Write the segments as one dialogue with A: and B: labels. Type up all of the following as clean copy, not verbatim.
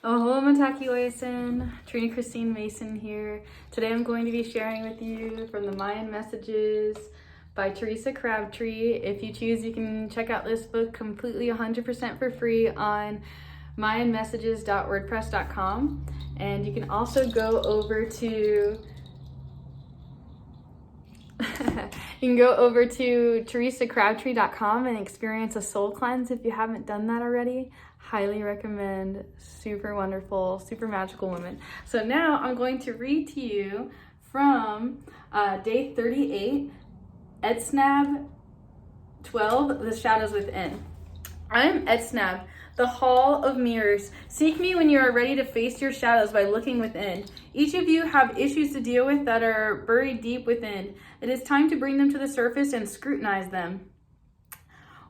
A: Oh, Mataki Oyasin, Trini Christine Mason here. Today I'm going to be sharing with you from the Mayan Messages by Theresa Crabtree. If you choose, you can check out this book completely 100% for free on mayanmessages.wordpress.com. And you can also go over to theresacrabtree.com and experience a soul cleanse if you haven't done that already. Highly recommend. Super wonderful, super magical woman. So now I'm going to read to you from day 38, Etsnab 12, The Shadows Within. I am Etsnab, the Hall of Mirrors. Seek me when you are ready to face your shadows by looking within. Each of you have issues to deal with that are buried deep within. It is time to bring them to the surface and scrutinize them.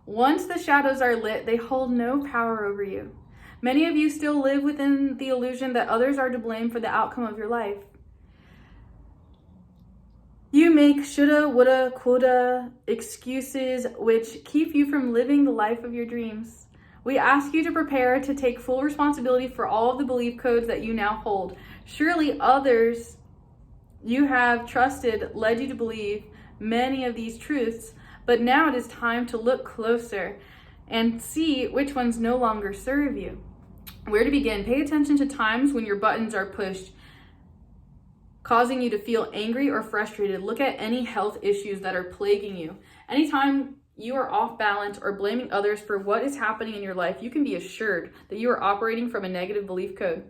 A: Once the shadows are lit, they hold no power over you. Many of you still live within the illusion that others are to blame for the outcome of your life. You make shoulda, woulda, coulda excuses which keep you from living the life of your dreams. We ask you to prepare to take full responsibility for all of the belief codes that you now hold. Surely others you have trusted led you to believe many of these truths, but now it is time to look closer and see which ones no longer serve you. Where to begin? Pay attention to times when your buttons are pushed, causing you to feel angry or frustrated. Look at any health issues that are plaguing you. Anytime you are off balance or blaming others for what is happening in your life, you can be assured that you are operating from a negative belief code.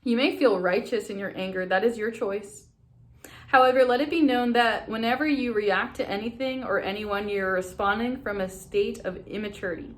A: You may feel righteous in your anger. That is your choice. However, let it be known that whenever you react to anything or anyone, you're responding from a state of immaturity.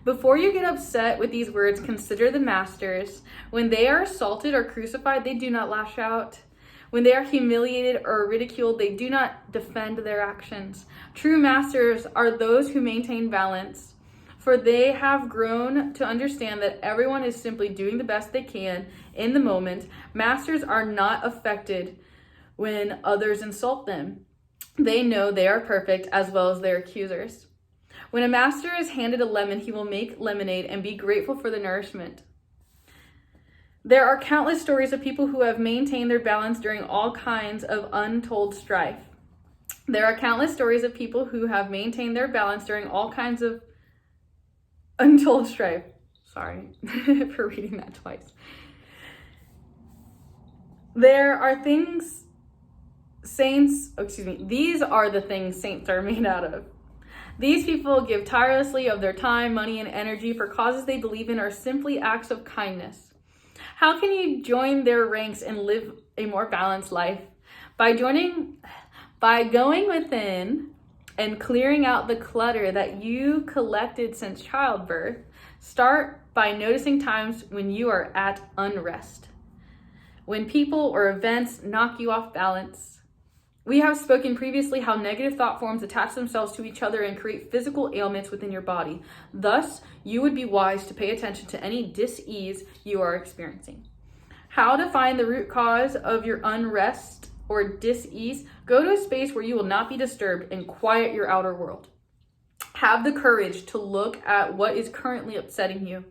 A: Before you get upset with these words, consider the masters. When they are assaulted or crucified, they do not lash out. When they are humiliated or ridiculed, they do not defend their actions. True masters are those who maintain balance, for they have grown to understand that everyone is simply doing the best they can in the moment. Masters are not affected when others insult them. They know they are perfect as well as their accusers. When a master is handed a lemon, he will make lemonade and be grateful for the nourishment. There are countless stories of people who have maintained their balance during all kinds of untold strife. There are countless stories of people who have maintained their balance during all kinds of untold strife. Sorry for reading that twice. These are the things saints are made out of. These people give tirelessly of their time, money, and energy for causes they believe in are simply acts of kindness. How can you join their ranks and live a more balanced life? By going within and clearing out the clutter that you collected since childbirth. Start by noticing times when you are at unrest, when people or events knock you off balance. We have spoken previously how negative thought forms attach themselves to each other and create physical ailments within your body. Thus, you would be wise to pay attention to any dis-ease you are experiencing. How to find the root cause of your unrest or dis-ease? Go to a space where you will not be disturbed and quiet your outer world. Have the courage to look at what is currently upsetting you.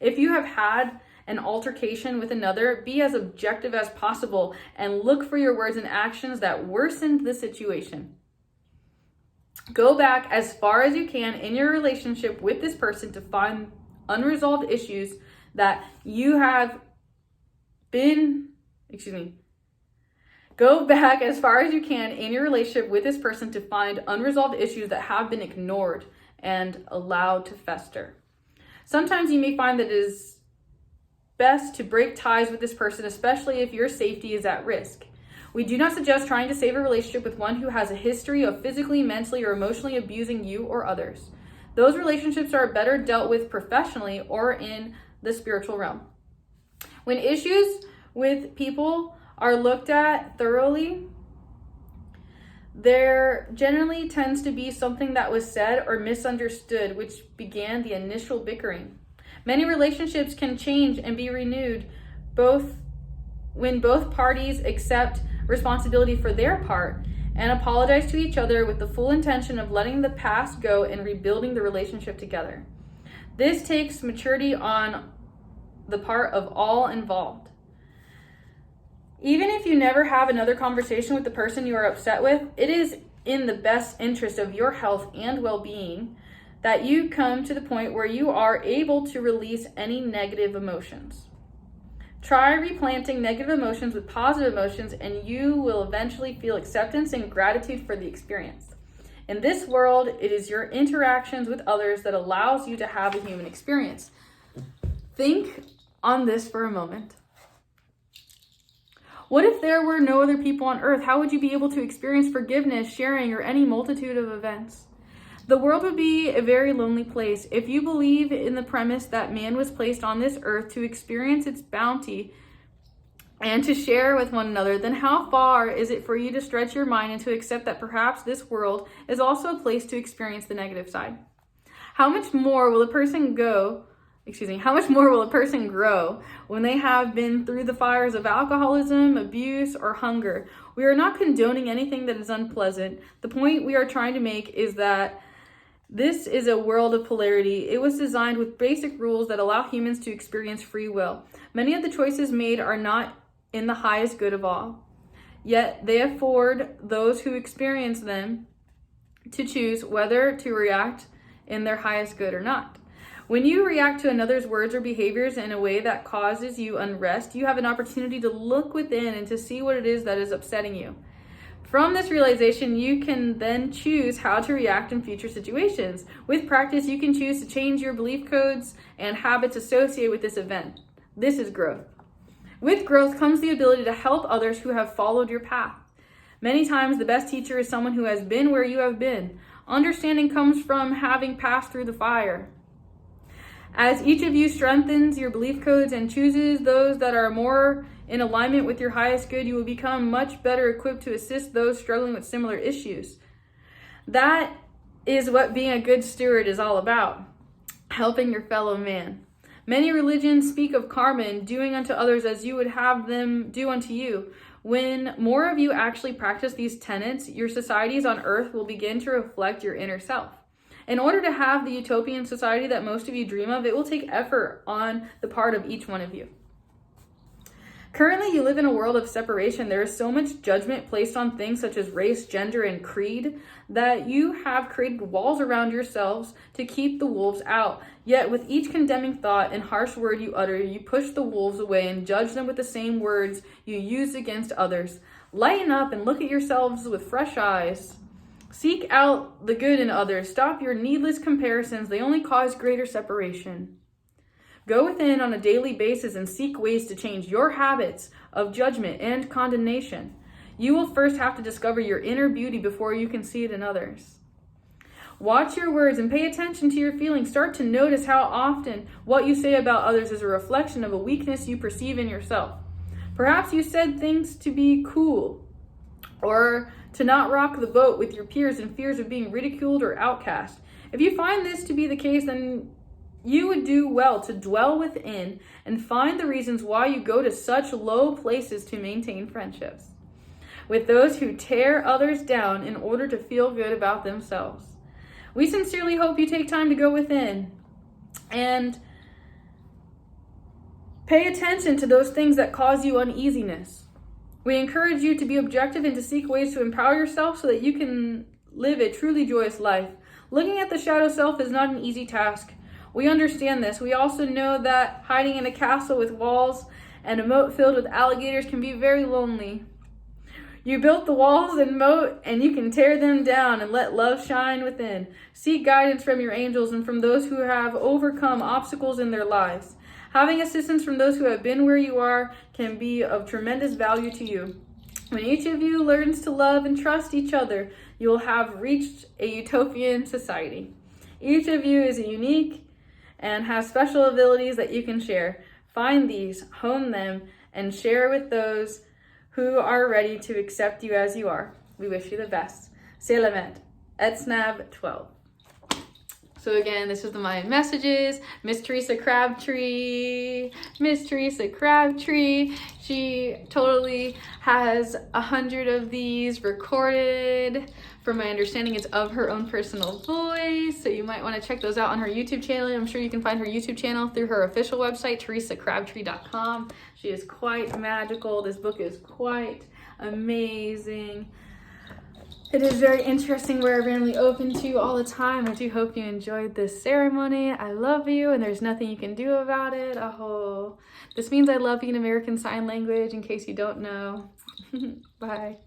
A: If you have had an altercation with another, be as objective as possible and look for your words and actions that worsened the situation. Go back as far as you can in your relationship with this person to find unresolved issues that you have Go back as far as you can in your relationship with this person to find unresolved issues that have been ignored and allowed to fester. Sometimes you may find that it is best to break ties with this person, especially if your safety is at risk. We do not suggest trying to save a relationship with one who has a history of physically, mentally, or emotionally abusing you or others. Those relationships are better dealt with professionally or in the spiritual realm. When issues with people are looked at thoroughly, there generally tends to be something that was said or misunderstood, which began the initial bickering. Many relationships can change and be renewed when both parties accept responsibility for their part and apologize to each other with the full intention of letting the past go and rebuilding the relationship together. This takes maturity on the part of all involved. Even if you never have another conversation with the person you are upset with, it is in the best interest of your health and well-being that you come to the point where you are able to release any negative emotions. Try replanting negative emotions with positive emotions, and you will eventually feel acceptance and gratitude for the experience. In this world, it is your interactions with others that allows you to have a human experience. Think on this for a moment. What if there were no other people on earth? How would you be able to experience forgiveness, sharing, or any multitude of events? The world would be a very lonely place. If you believe in the premise that man was placed on this earth to experience its bounty and to share with one another, then how far is it for you to stretch your mind and to accept that perhaps this world is also a place to experience the negative side? How much more will a person grow when they have been through the fires of alcoholism, abuse, or hunger? We are not condoning anything that is unpleasant. The point we are trying to make is that this is a world of polarity. It was designed with basic rules that allow humans to experience free will. Many of the choices made are not in the highest good of all, yet they afford those who experience them to choose whether to react in their highest good or not. When you react to another's words or behaviors in a way that causes you unrest, you have an opportunity to look within and to see what it is that is upsetting you. From this realization, you can then choose how to react in future situations. With practice, you can choose to change your belief codes and habits associated with this event. This is growth. With growth comes the ability to help others who have followed your path. Many times, the best teacher is someone who has been where you have been. Understanding comes from having passed through the fire. As each of you strengthens your belief codes and chooses those that are more in alignment with your highest good, you will become much better equipped to assist those struggling with similar issues. That is what being a good steward is all about, helping your fellow man. Many religions speak of karma and doing unto others as you would have them do unto you. When more of you actually practice these tenets, your societies on earth will begin to reflect your inner self. In order to have the utopian society that most of you dream of, it will take effort on the part of each one of you. Currently, you live in a world of separation. There is so much judgment placed on things such as race, gender, and creed that you have created walls around yourselves to keep the wolves out. Yet with each condemning thought and harsh word you utter, you push the wolves away and judge them with the same words you use against others. Lighten up and look at yourselves with fresh eyes. Seek out the good in others. Stop your needless comparisons. They only cause greater separation. Go within on a daily basis and seek ways to change your habits of judgment and condemnation. You will first have to discover your inner beauty before you can see it in others. Watch your words and pay attention to your feelings. Start to notice how often what you say about others is a reflection of a weakness you perceive in yourself. Perhaps you said things to be cool or to not rock the boat with your peers in fears of being ridiculed or outcast. If you find this to be the case, then you would do well to dwell within and find the reasons why you go to such low places to maintain friendships with those who tear others down in order to feel good about themselves. We sincerely hope you take time to go within and pay attention to those things that cause you uneasiness. We encourage you to be objective and to seek ways to empower yourself so that you can live a truly joyous life. Looking at the shadow self is not an easy task. We understand this. We also know that hiding in a castle with walls and a moat filled with alligators can be very lonely. You built the walls and moat, and you can tear them down and let love shine within. Seek guidance from your angels and from those who have overcome obstacles in their lives. Having assistance from those who have been where you are can be of tremendous value to you. When each of you learns to love and trust each other, you will have reached a utopian society. Each of you is unique and has special abilities that you can share. Find these, hone them, and share with those who are ready to accept you as you are. We wish you the best. C'est la Et Snab 12. So again, this is the Mayan messages. Miss Theresa Crabtree. Miss Theresa Crabtree. She totally has 100 of these recorded. From my understanding, it's of her own personal voice. So you might want to check those out on her YouTube channel. I'm sure you can find her YouTube channel through her official website, theresacrabtree.com. She is quite magical. This book is quite amazing. It is very interesting. We're randomly open to all the time. I do hope you enjoyed this ceremony. I love you, and there's nothing you can do about it. Oh, this means I love you in American Sign Language, in case you don't know. Bye.